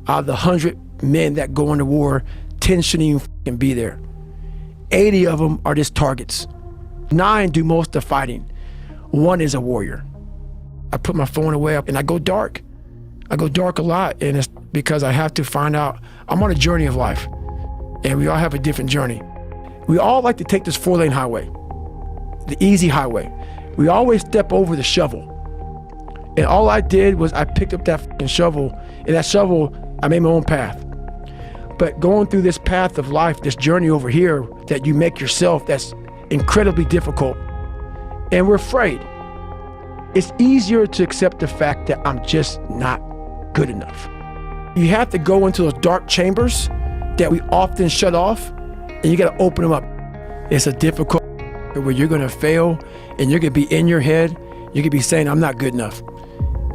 Out of the 100 men that go into war, 10 shouldn't even fucking be there. 80 of them are just targets. 9 do most of the fighting. 1 is a warrior. I put my phone away and I go dark. I go dark a lot, and it's because I have to find out, I'm on a journey of life, and we all have a different journey. We all like to take this 4-lane highway, the easy highway. We always step over the shovel. And all I did was I picked up that fucking shovel, and that shovel, I made my own path. But going through this path of life, this journey over here that you make yourself, that's incredibly difficult, and we're afraid. It's easier to accept the fact that I'm just not good enough. You have to go into those dark chambers that we often shut off, and you gotta open them up. It's a difficult where you're gonna fail, and you're gonna be in your head, you're gonna be saying, I'm not good enough.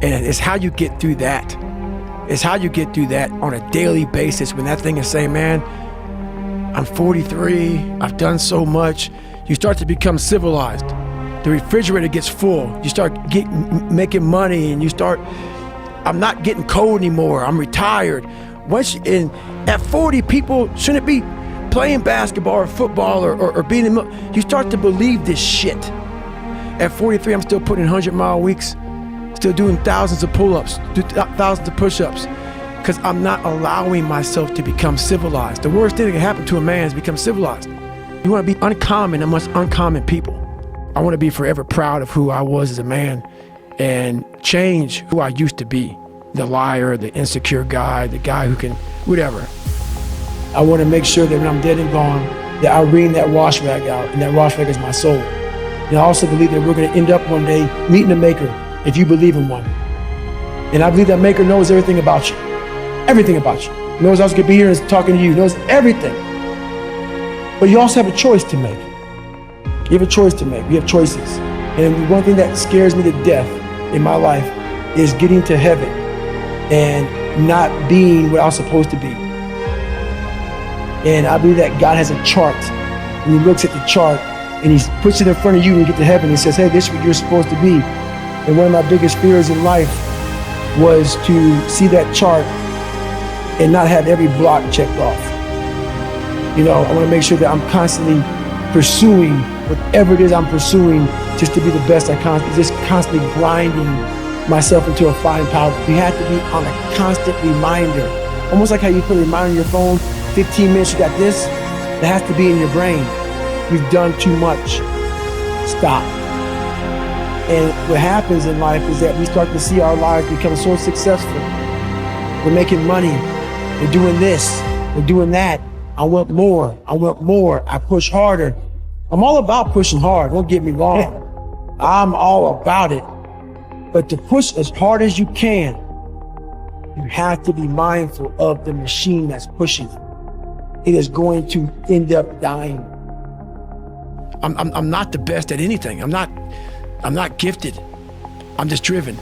And it's how you get through that. It's how you get through that on a daily basis when that thing is saying, man, I'm 43, I've done so much. You start to become civilized. The refrigerator gets full. You start making money, and you start, I'm not getting cold anymore. I'm retired. At 40, people shouldn't be playing basketball or football or being in, you start to believe this shit. At 43, I'm still putting 100-mile weeks, still doing thousands of pull-ups, thousands of push-ups, because I'm not allowing myself to become civilized. The worst thing that can happen to a man is become civilized. You want to be uncommon amongst uncommon people. I want to be forever proud of who I was as a man and change who I used to be. The liar, the insecure guy, the guy who can, whatever. I want to make sure that when I'm dead and gone, that I wring that wash rag out, and that wash rag is my soul. And I also believe that we're going to end up one day meeting a maker, if you believe in one. And I believe that maker knows everything about you. Everything about you. Knows I was going to be here and talking to you. Knows everything. But you also have a choice to make. You have a choice to make. We have choices. And one thing that scares me to death in my life is getting to heaven and not being what I was supposed to be. And I believe that God has a chart. And he looks at the chart and he puts it in front of you when you get to heaven. He says, hey, this is what you're supposed to be. And one of my biggest fears in life was to see that chart and not have every block checked off. You know, I want to make sure that I'm constantly pursuing whatever it is I'm pursuing, just to be the best I can, just constantly grinding myself into a fine powder. You have to be on a constant reminder. Almost like how you put a reminder on your phone, 15 minutes, you got this. That has to be in your brain. You've done too much. Stop. And what happens in life is that we start to see our lives become so successful. We're making money. We're doing this. We're doing that. I want more. I want more. I push harder. I'm all about pushing hard. Don't get me wrong. I'm all about it. But to push as hard as you can, you have to be mindful of the machine that's pushing. It is going to end up dying. I'm not the best at anything. I'm not gifted. I'm just driven.